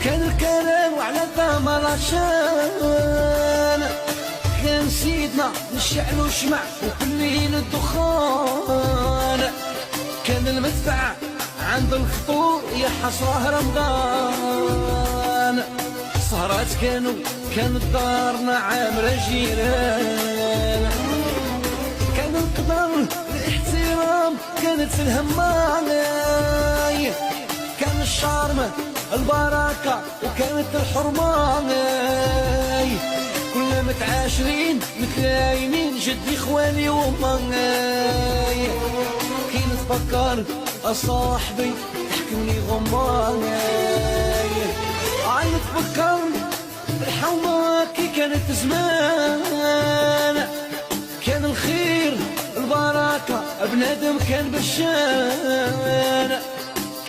وكان الكلام وعلى ثمر عشان كان سيدنا نشعل وشمع وكلين الدخان. كان المدفع عند الفطور يا حصره رمضان. سهرات كانت دارنا عامرة جيران. كان القدر الاحترام كانت الهمانة. كان الشرم البركة وكانت الحرمانة. كلنا متعاشرين متلايمين جدي خواني وامي. كي نتفكر اصاحبي تحكمني غماني. نتفكر الحومة كي كانت زمان. كان الخير البركة بنادم كان بشان.